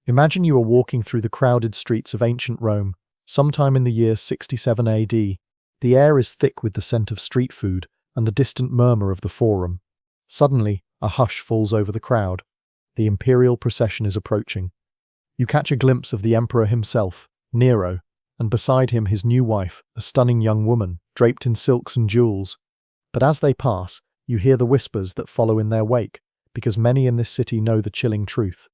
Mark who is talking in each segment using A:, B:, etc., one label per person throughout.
A: Imagine you are walking through the crowded streets of ancient Rome, sometime in the year 67 AD. The air is thick with the scent of street food and the distant murmur of the Forum. Suddenly, a hush falls over the crowd. The imperial procession is approaching. You catch a glimpse of the emperor himself, Nero, and beside him his new wife, a stunning young woman, draped in silks and jewels. But as they pass, you hear the whispers that follow in their wake, because many in this city know the chilling truth.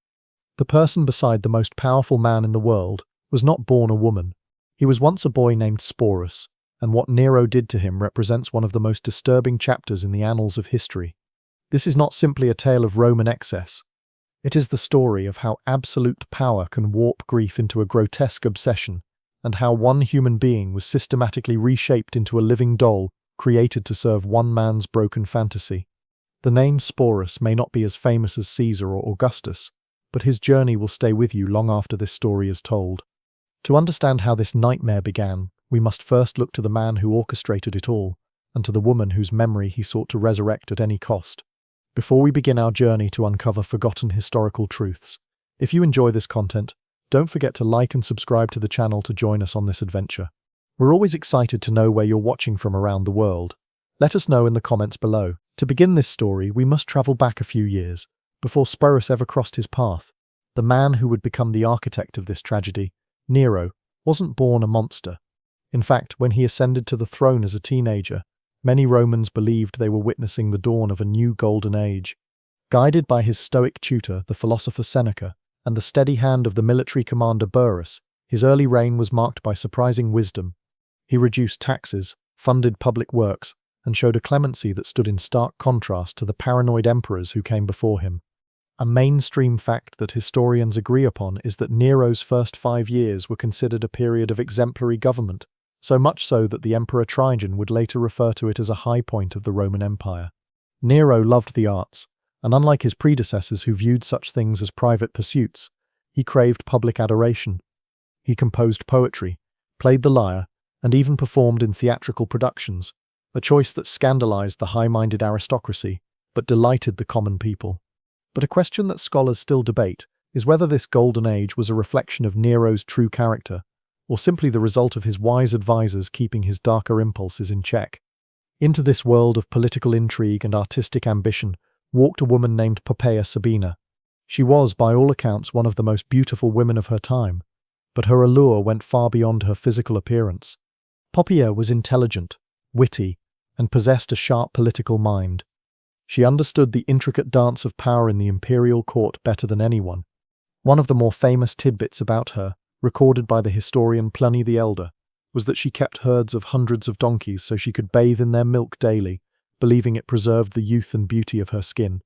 A: The person beside the most powerful man in the world was not born a woman. He was once a boy named Sporus, and what Nero did to him represents one of the most disturbing chapters in the annals of history. This is not simply a tale of Roman excess. It is the story of how absolute power can warp grief into a grotesque obsession, and how one human being was systematically reshaped into a living doll created to serve one man's broken fantasy. The name Sporus may not be as famous as Caesar or Augustus, but his journey will stay with you long after this story is told. To understand how this nightmare began, we must first look to the man who orchestrated it all, and to the woman whose memory he sought to resurrect at any cost. Before we begin our journey to uncover forgotten historical truths, if you enjoy this content, don't forget to like and subscribe to the channel to join us on this adventure. We're always excited to know where you're watching from around the world. Let us know in the comments below. To begin this story, we must travel back a few years, before Sporus ever crossed his path. The man who would become the architect of this tragedy, Nero, wasn't born a monster. In fact, when he ascended to the throne as a teenager, many Romans believed they were witnessing the dawn of a new golden age. Guided by his stoic tutor, the philosopher Seneca, and the steady hand of the military commander Burrus, his early reign was marked by surprising wisdom. He reduced taxes, funded public works, and showed a clemency that stood in stark contrast to the paranoid emperors who came before him. A mainstream fact that historians agree upon is that Nero's first 5 years were considered a period of exemplary government, so much so that the Emperor Trajan would later refer to it as a high point of the Roman Empire. Nero loved the arts, and unlike his predecessors who viewed such things as private pursuits, he craved public adoration. He composed poetry, played the lyre, and even performed in theatrical productions, a choice that scandalized the high-minded aristocracy, but delighted the common people. But a question that scholars still debate is whether this golden age was a reflection of Nero's true character, or simply the result of his wise advisors keeping his darker impulses in check. Into this world of political intrigue and artistic ambition walked a woman named Poppaea Sabina. She was, by all accounts, one of the most beautiful women of her time, but her allure went far beyond her physical appearance. Poppaea was intelligent, witty, and possessed a sharp political mind. She understood the intricate dance of power in the imperial court better than anyone. One of the more famous tidbits about her, recorded by the historian Pliny the Elder, was that she kept herds of hundreds of donkeys so she could bathe in their milk daily, believing it preserved the youth and beauty of her skin.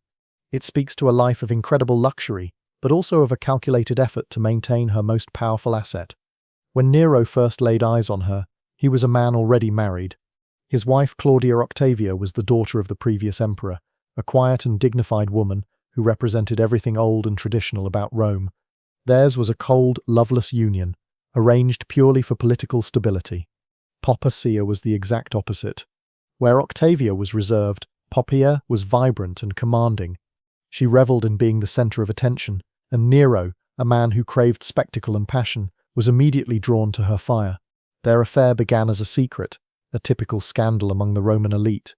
A: It speaks to a life of incredible luxury, but also of a calculated effort to maintain her most powerful asset. When Nero first laid eyes on her, he was a man already married. His wife Claudia Octavia was the daughter of the previous emperor, a quiet and dignified woman who represented everything old and traditional about Rome. Theirs was a cold, loveless union, arranged purely for political stability. Poppaea was the exact opposite. Where Octavia was reserved, Poppaea was vibrant and commanding. She reveled in being the center of attention, and Nero, a man who craved spectacle and passion, was immediately drawn to her fire. Their affair began as a secret, a typical scandal among the Roman elite.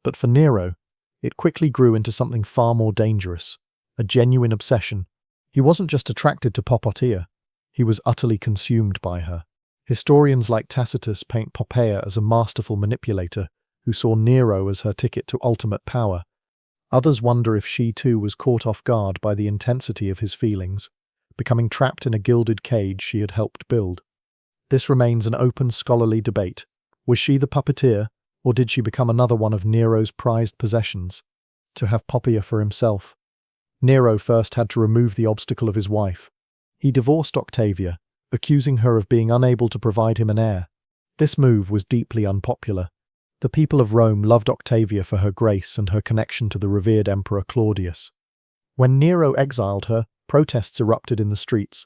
A: But for Nero, it quickly grew into something far more dangerous, a genuine obsession. He wasn't just attracted to Poppaea, he was utterly consumed by her. Historians like Tacitus paint Poppaea as a masterful manipulator who saw Nero as her ticket to ultimate power. Others wonder if she too was caught off guard by the intensity of his feelings, becoming trapped in a gilded cage she had helped build. This remains an open scholarly debate. Was she the puppeteer, or did she become another one of Nero's prized possessions? To have Poppaea for himself, Nero first had to remove the obstacle of his wife. He divorced Octavia, accusing her of being unable to provide him an heir. This move was deeply unpopular. The people of Rome loved Octavia for her grace and her connection to the revered Emperor Claudius. When Nero exiled her, protests erupted in the streets.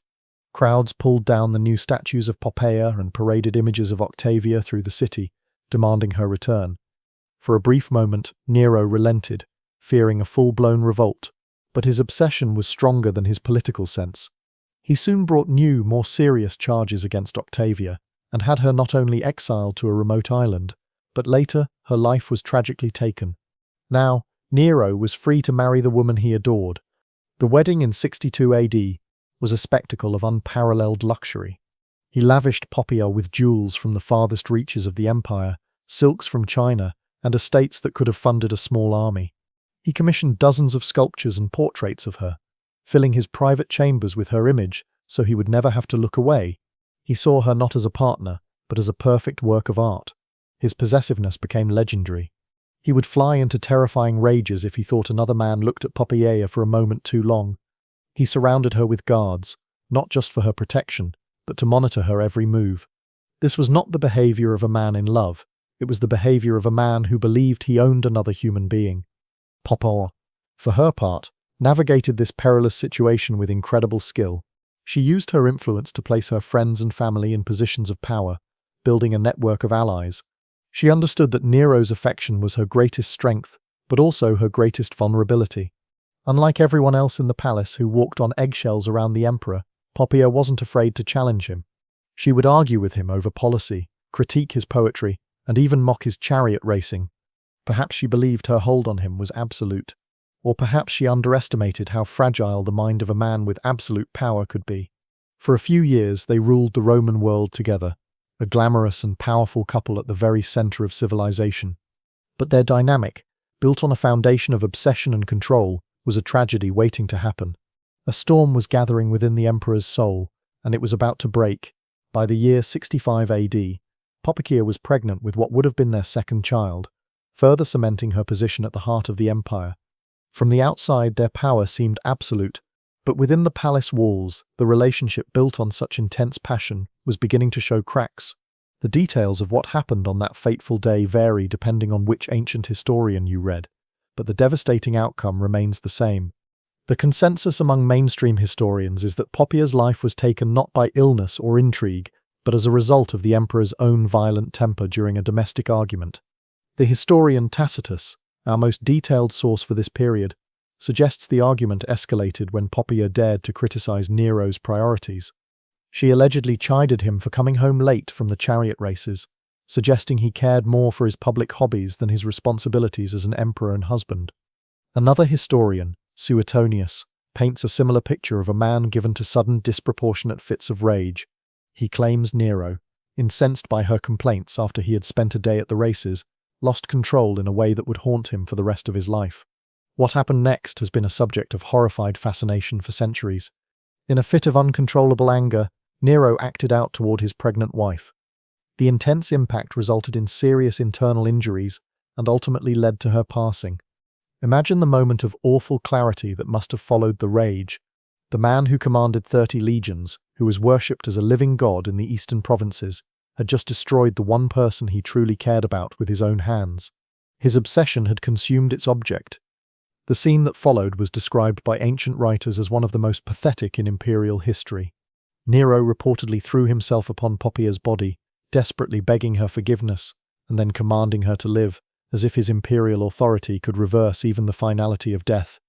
A: Crowds pulled down the new statues of Poppaea and paraded images of Octavia through the city, demanding her return. For a brief moment, Nero relented, fearing a full-blown revolt, but his obsession was stronger than his political sense. He soon brought new, more serious charges against Octavia, and had her not only exiled to a remote island, but later her life was tragically taken. Now, Nero was free to marry the woman he adored. The wedding in 62 AD was a spectacle of unparalleled luxury. He lavished Poppaea with jewels from the farthest reaches of the empire, silks from China, and estates that could have funded a small army. He commissioned dozens of sculptures and portraits of her, filling his private chambers with her image so he would never have to look away. He saw her not as a partner, but as a perfect work of art. His possessiveness became legendary. He would fly into terrifying rages if he thought another man looked at Poppaea for a moment too long. He surrounded her with guards, not just for her protection, but to monitor her every move. This was not the behavior of a man in love, it was the behavior of a man who believed he owned another human being. Poppaea, for her part, navigated this perilous situation with incredible skill. She used her influence to place her friends and family in positions of power, building a network of allies. She understood that Nero's affection was her greatest strength, but also her greatest vulnerability. Unlike everyone else in the palace who walked on eggshells around the emperor, Poppaea wasn't afraid to challenge him. She would argue with him over policy, critique his poetry, and even mock his chariot racing. Perhaps she believed her hold on him was absolute, or perhaps she underestimated how fragile the mind of a man with absolute power could be. For a few years they ruled the Roman world together, a glamorous and powerful couple at the very center of civilization. But their dynamic, built on a foundation of obsession and control, was a tragedy waiting to happen. A storm was gathering within the emperor's soul, and it was about to break. By the year 65 AD, Poppaea was pregnant with what would have been their second child, further cementing her position at the heart of the empire. From the outside, their power seemed absolute, but within the palace walls, the relationship built on such intense passion was beginning to show cracks. The details of what happened on that fateful day vary depending on which ancient historian you read, but the devastating outcome remains the same. The consensus among mainstream historians is that Poppaea's life was taken not by illness or intrigue, but as a result of the emperor's own violent temper during a domestic argument. The historian Tacitus, our most detailed source for this period, suggests the argument escalated when Poppaea dared to criticize Nero's priorities. She allegedly chided him for coming home late from the chariot races, suggesting he cared more for his public hobbies than his responsibilities as an emperor and husband. Another historian, Suetonius, paints a similar picture of a man given to sudden disproportionate fits of rage. He claims Nero, incensed by her complaints after he had spent a day at the races, lost control in a way that would haunt him for the rest of his life. What happened next has been a subject of horrified fascination for centuries. In a fit of uncontrollable anger, Nero acted out toward his pregnant wife. The intense impact resulted in serious internal injuries and ultimately led to her passing. Imagine the moment of awful clarity that must have followed the rage. The man who commanded 30 legions, who was worshipped as a living god in the eastern provinces, had just destroyed the one person he truly cared about with his own hands. His obsession had consumed its object. The scene that followed was described by ancient writers as one of the most pathetic in imperial history. Nero reportedly threw himself upon Poppaea's body, desperately begging her forgiveness, and then commanding her to live, as if his imperial authority could reverse even the finality of death.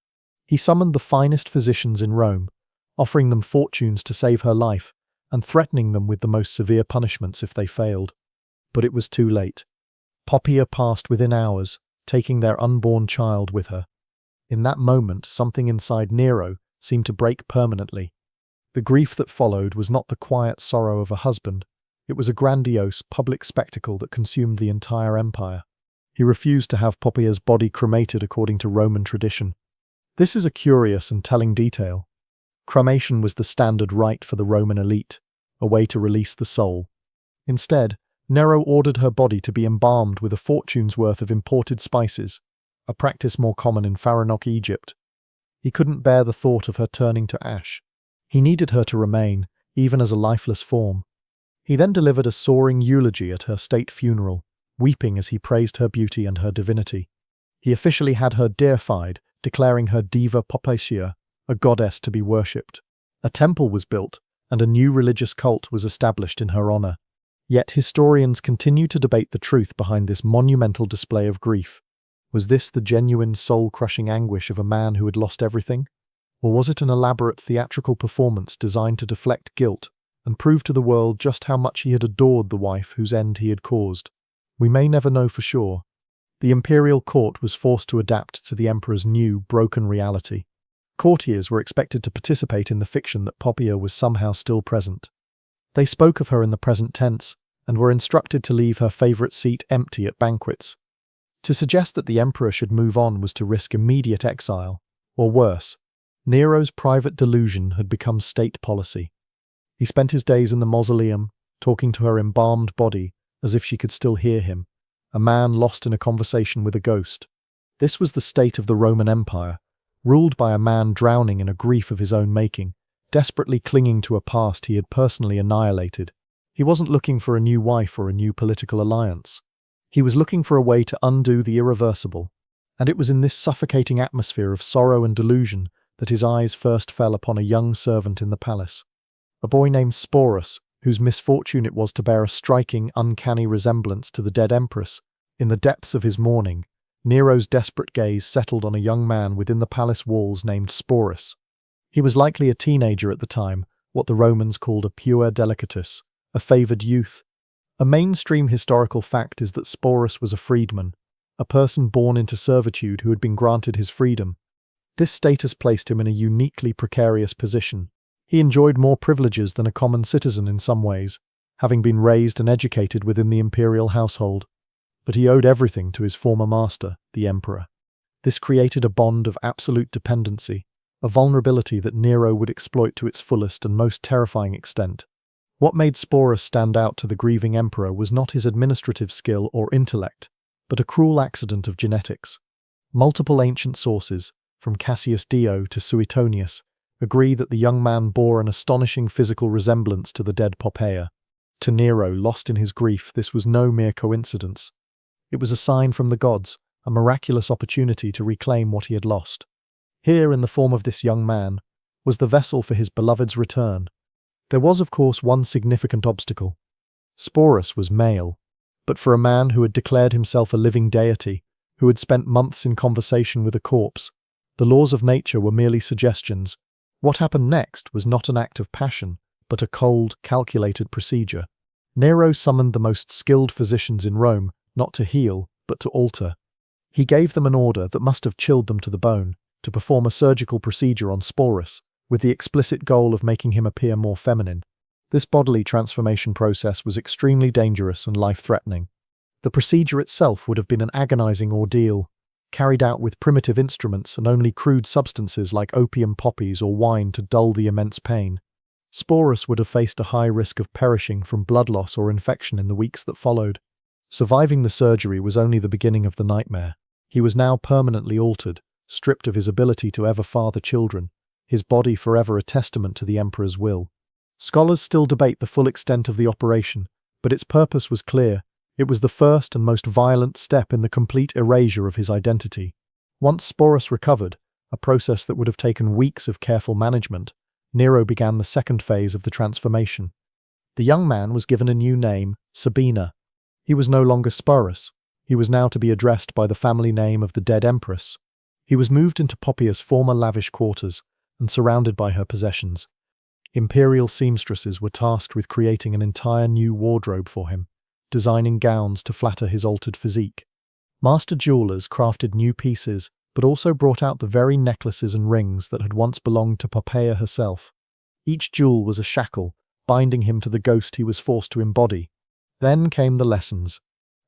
A: He summoned the finest physicians in Rome, offering them fortunes to save her life, and threatening them with the most severe punishments if they failed. But it was too late. Poppaea passed within hours, taking their unborn child with her. In that moment, something inside Nero seemed to break permanently. The grief that followed was not the quiet sorrow of a husband. It was a grandiose, public spectacle that consumed the entire empire. He refused to have Poppaea's body cremated according to Roman tradition. This is a curious and telling detail. Cremation was the standard rite for the Roman elite, a way to release the soul. Instead, Nero ordered her body to be embalmed with a fortune's worth of imported spices, a practice more common in Pharaonic Egypt. He couldn't bear the thought of her turning to ash. He needed her to remain, even as a lifeless form. He then delivered a soaring eulogy at her state funeral, weeping as he praised her beauty and her divinity. He officially had her deified, declaring her diva Poppaea, a goddess to be worshipped. A temple was built, and a new religious cult was established in her honor. Yet historians continue to debate the truth behind this monumental display of grief. Was this the genuine soul-crushing anguish of a man who had lost everything? Or was it an elaborate theatrical performance designed to deflect guilt and prove to the world just how much he had adored the wife whose end he had caused? We may never know for sure. The imperial court was forced to adapt to the emperor's new, broken reality. Courtiers were expected to participate in the fiction that Poppaea was somehow still present. They spoke of her in the present tense and were instructed to leave her favourite seat empty at banquets. To suggest that the emperor should move on was to risk immediate exile, or worse. Nero's private delusion had become state policy. He spent his days in the mausoleum, talking to her embalmed body as if she could still hear him, a man lost in a conversation with a ghost. This was the state of the Roman Empire, ruled by a man drowning in a grief of his own making, desperately clinging to a past he had personally annihilated. He wasn't looking for a new wife or a new political alliance. He was looking for a way to undo the irreversible, and it was in this suffocating atmosphere of sorrow and delusion that his eyes first fell upon a young servant in the palace. A boy named Sporus, whose misfortune it was to bear a striking, uncanny resemblance to the dead empress. In the depths of his mourning, Nero's desperate gaze settled on a young man within the palace walls named Sporus. He was likely a teenager at the time, what the Romans called a puer delicatus, a favoured youth. A mainstream historical fact is that Sporus was a freedman, a person born into servitude who had been granted his freedom. This status placed him in a uniquely precarious position. He enjoyed more privileges than a common citizen in some ways, having been raised and educated within the imperial household. But he owed everything to his former master, the emperor. This created a bond of absolute dependency, a vulnerability that Nero would exploit to its fullest and most terrifying extent. What made Sporus stand out to the grieving emperor was not his administrative skill or intellect, but a cruel accident of genetics. Multiple ancient sources, from Cassius Dio to Suetonius, agree that the young man bore an astonishing physical resemblance to the dead Poppaea. To Nero, lost in his grief, this was no mere coincidence. It was a sign from the gods, a miraculous opportunity to reclaim what he had lost. Here, in the form of this young man, was the vessel for his beloved's return. There was, of course, one significant obstacle. Sporus was male, but for a man who had declared himself a living deity, who had spent months in conversation with a corpse, the laws of nature were merely suggestions. What happened next was not an act of passion, but a cold, calculated procedure. Nero summoned the most skilled physicians in Rome, not to heal, but to alter. He gave them an order that must have chilled them to the bone, to perform a surgical procedure on Sporus, with the explicit goal of making him appear more feminine. This bodily transformation process was extremely dangerous and life-threatening. The procedure itself would have been an agonizing ordeal, carried out with primitive instruments and only crude substances like opium poppies or wine to dull the immense pain. Sporus would have faced a high risk of perishing from blood loss or infection in the weeks that followed. Surviving the surgery was only the beginning of the nightmare. He was now permanently altered, stripped of his ability to ever father children, his body forever a testament to the emperor's will. Scholars still debate the full extent of the operation, but its purpose was clear. It was the first and most violent step in the complete erasure of his identity. Once Sporus recovered, a process that would have taken weeks of careful management, Nero began the second phase of the transformation. The young man was given a new name, Sabina. He was no longer Sporus. He was now to be addressed by the family name of the dead empress. He was moved into Poppaea's former lavish quarters and surrounded by her possessions. Imperial seamstresses were tasked with creating an entire new wardrobe for him, designing gowns to flatter his altered physique. Master jewelers crafted new pieces, but also brought out the very necklaces and rings that had once belonged to Poppaea herself. Each jewel was a shackle, binding him to the ghost he was forced to embody. Then came the lessons.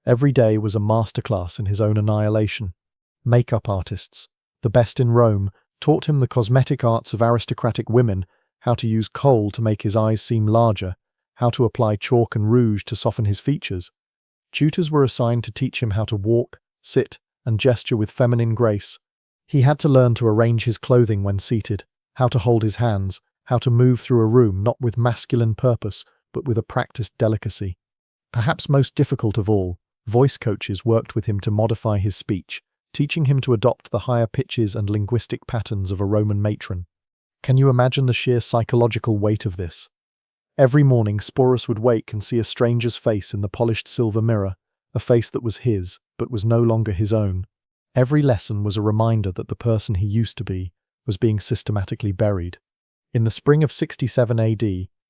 A: Every day was a masterclass in his own annihilation. Makeup artists, the best in Rome, taught him the cosmetic arts of aristocratic women, how to use kohl to make his eyes seem larger, how to apply chalk and rouge to soften his features. Tutors were assigned to teach him how to walk, sit, and gesture with feminine grace. He had to learn to arrange his clothing when seated, how to hold his hands, how to move through a room not with masculine purpose, but with a practiced delicacy. Perhaps most difficult of all, voice coaches worked with him to modify his speech, teaching him to adopt the higher pitches and linguistic patterns of a Roman matron. Can you imagine the sheer psychological weight of this? Every morning Sporus would wake and see a stranger's face in the polished silver mirror, a face that was his, but was no longer his own. Every lesson was a reminder that the person he used to be, was being systematically buried. In the spring of 67 AD,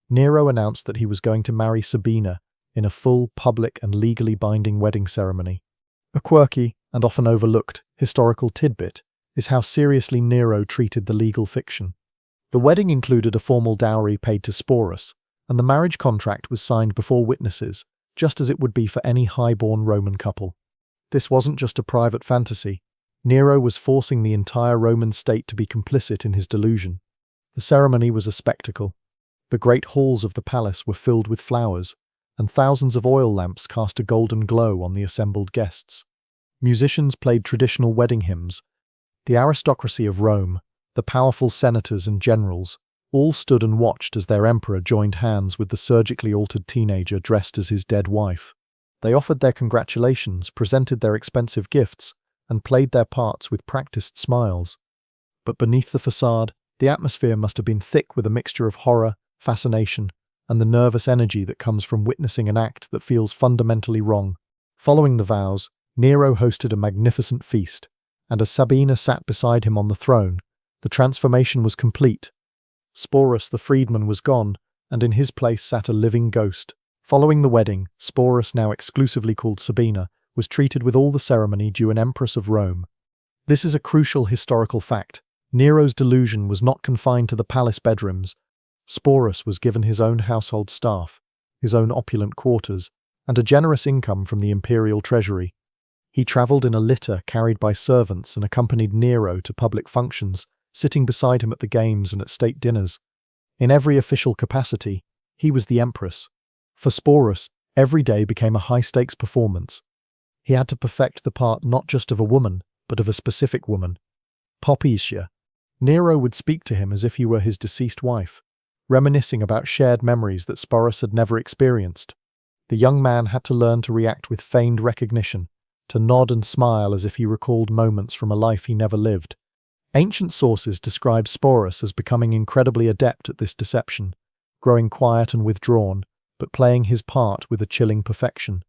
A: Nero announced that he was going to marry Sabina in a full, public and legally binding wedding ceremony. A quirky, and often overlooked, historical tidbit is how seriously Nero treated the legal fiction. The wedding included a formal dowry paid to Sporus, and the marriage contract was signed before witnesses, just as it would be for any high-born Roman couple. This wasn't just a private fantasy. Nero was forcing the entire Roman state to be complicit in his delusion. The ceremony was a spectacle. The great halls of the palace were filled with flowers, and thousands of oil lamps cast a golden glow on the assembled guests. Musicians played traditional wedding hymns. The aristocracy of Rome, the powerful senators and generals, all stood and watched as their emperor joined hands with the surgically altered teenager dressed as his dead wife. They offered their congratulations, presented their expensive gifts, and played their parts with practiced smiles. But beneath the facade, the atmosphere must have been thick with a mixture of horror, fascination, and the nervous energy that comes from witnessing an act that feels fundamentally wrong. Following the vows, Nero hosted a magnificent feast, and as Sabina sat beside him on the throne, the transformation was complete. Sporus the freedman was gone, and in his place sat a living ghost. Following the wedding, Sporus, now exclusively called Sabina, was treated with all the ceremony due an empress of Rome. This is a crucial historical fact. Nero's delusion was not confined to the palace bedrooms. Sporus was given his own household staff, his own opulent quarters, and a generous income from the imperial treasury. He travelled in a litter carried by servants and accompanied Nero to public functions, sitting beside him at the games and at state dinners. In every official capacity, he was the empress. For Sporus, every day became a high-stakes performance. He had to perfect the part not just of a woman, but of a specific woman, Poppaea. Nero would speak to him as if he were his deceased wife, reminiscing about shared memories that Sporus had never experienced. The young man had to learn to react with feigned recognition, to nod and smile as if he recalled moments from a life he never lived. Ancient sources describe Sporus as becoming incredibly adept at this deception, growing quiet and withdrawn, but playing his part with a chilling perfection.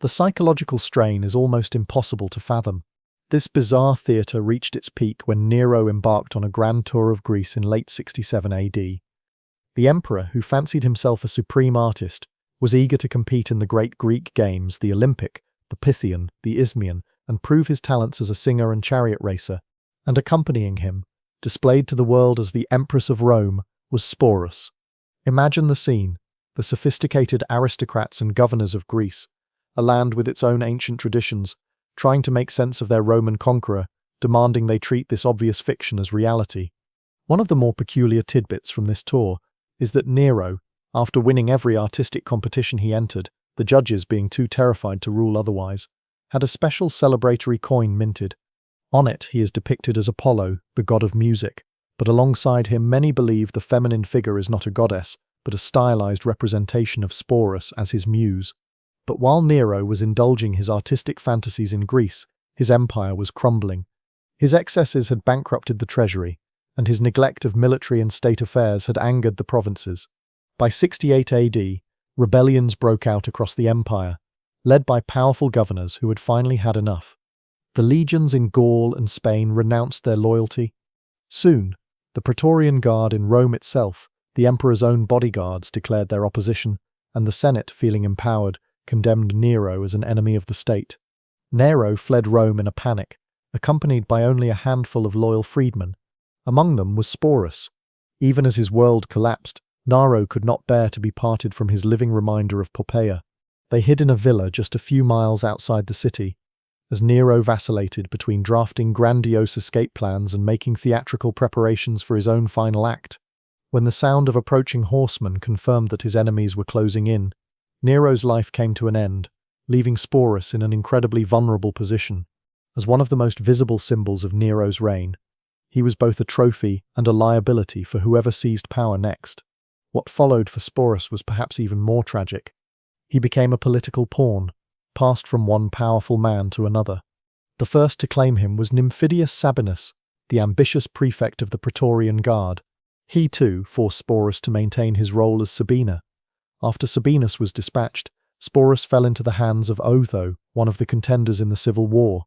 A: The psychological strain is almost impossible to fathom. This bizarre theatre reached its peak when Nero embarked on a grand tour of Greece in late 67 AD. The emperor, who fancied himself a supreme artist, was eager to compete in the great Greek games, the Olympic, the Pythian, the Isthmian, and prove his talents as a singer and chariot racer. And accompanying him, displayed to the world as the Empress of Rome, was Sporus. Imagine the scene: the sophisticated aristocrats and governors of Greece, a land with its own ancient traditions, trying to make sense of their Roman conqueror, demanding they treat this obvious fiction as reality. One of the more peculiar tidbits from this tour is that Nero, after winning every artistic competition he entered, the judges being too terrified to rule otherwise, had a special celebratory coin minted. On it, he is depicted as Apollo, the god of music, but alongside him many believe the feminine figure is not a goddess, but a stylized representation of Sporus as his muse. But while Nero was indulging his artistic fantasies in Greece, his empire was crumbling. His excesses had bankrupted the treasury, and his neglect of military and state affairs had angered the provinces. By 68 AD, rebellions broke out across the empire, led by powerful governors who had finally had enough. The legions in Gaul and Spain renounced their loyalty. Soon, the Praetorian Guard in Rome itself, the emperor's own bodyguards, declared their opposition, and the Senate, feeling empowered, condemned Nero as an enemy of the state. Nero fled Rome in a panic, accompanied by only a handful of loyal freedmen. Among them was Sporus. Even as his world collapsed, Nero could not bear to be parted from his living reminder of Poppaea. They hid in a villa just a few miles outside the city, as Nero vacillated between drafting grandiose escape plans and making theatrical preparations for his own final act. When the sound of approaching horsemen confirmed that his enemies were closing in, Nero's life came to an end, leaving Sporus in an incredibly vulnerable position. As one of the most visible symbols of Nero's reign, he was both a trophy and a liability for whoever seized power next. What followed for Sporus was perhaps even more tragic. He became a political pawn, passed from one powerful man to another. The first to claim him was Nymphidius Sabinus, the ambitious prefect of the Praetorian Guard. He, too, forced Sporus to maintain his role as Sabina. After Sabinus was dispatched, Sporus fell into the hands of Otho, one of the contenders in the civil war.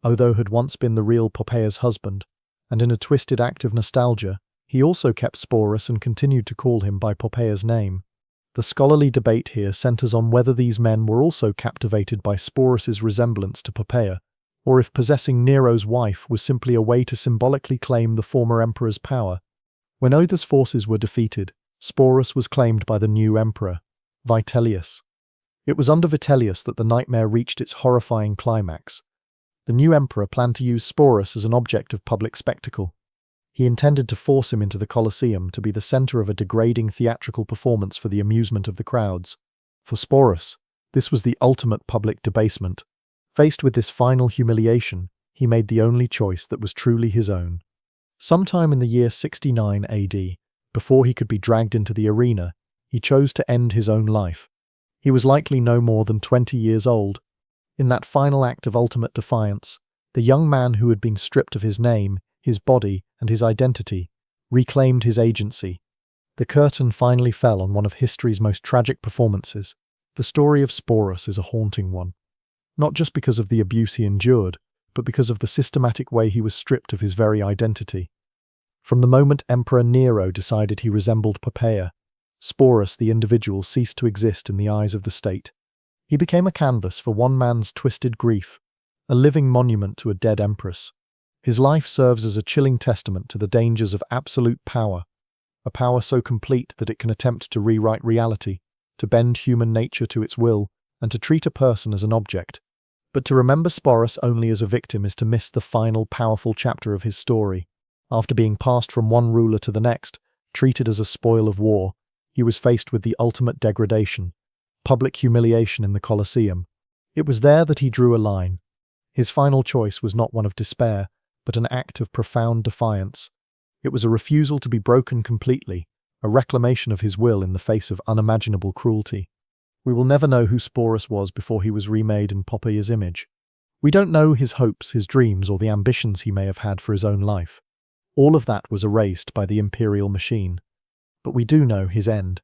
A: Otho had once been the real Poppaea's husband, and in a twisted act of nostalgia, he also kept Sporus and continued to call him by Poppaea's name. The scholarly debate here centers on whether these men were also captivated by Sporus's resemblance to Poppaea, or if possessing Nero's wife was simply a way to symbolically claim the former emperor's power. When Other's forces were defeated, Sporus was claimed by the new emperor, Vitellius. It was under Vitellius that the nightmare reached its horrifying climax. The new emperor planned to use Sporus as an object of public spectacle. He intended to force him into the Colosseum to be the center of a degrading theatrical performance for the amusement of the crowds. For Sporus, this was the ultimate public debasement. Faced with this final humiliation, he made the only choice that was truly his own. Sometime in the year 69 AD, before he could be dragged into the arena, he chose to end his own life. He was likely no more than 20 years old. In that final act of ultimate defiance, the young man who had been stripped of his name, his body, and his identity, reclaimed his agency. The curtain finally fell on one of history's most tragic performances. The story of Sporus is a haunting one. Not just because of the abuse he endured, but because of the systematic way he was stripped of his very identity. From the moment Emperor Nero decided he resembled Poppaea, Sporus the individual ceased to exist in the eyes of the state. He became a canvas for one man's twisted grief, a living monument to a dead empress. His life serves as a chilling testament to the dangers of absolute power, a power so complete that it can attempt to rewrite reality, to bend human nature to its will, and to treat a person as an object. But to remember Sporus only as a victim is to miss the final powerful chapter of his story. After being passed from one ruler to the next, treated as a spoil of war, he was faced with the ultimate degradation, public humiliation in the Colosseum. It was there that he drew a line. His final choice was not one of despair, but an act of profound defiance. It was a refusal to be broken completely, a reclamation of his will in the face of unimaginable cruelty. We will never know who Sporus was before he was remade in Poppaea's image. We don't know his hopes, his dreams, or the ambitions he may have had for his own life. All of that was erased by the imperial machine. But we do know his end.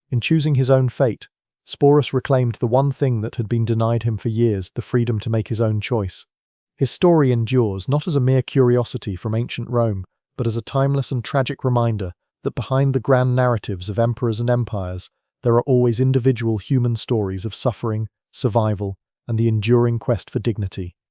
A: In choosing his own fate, Sporus reclaimed the one thing that had been denied him for years, the freedom to make his own choice. His story endures not as a mere curiosity from ancient Rome, but as a timeless and tragic reminder that behind the grand narratives of emperors and empires, there are always individual human stories of suffering, survival, and the enduring quest for dignity.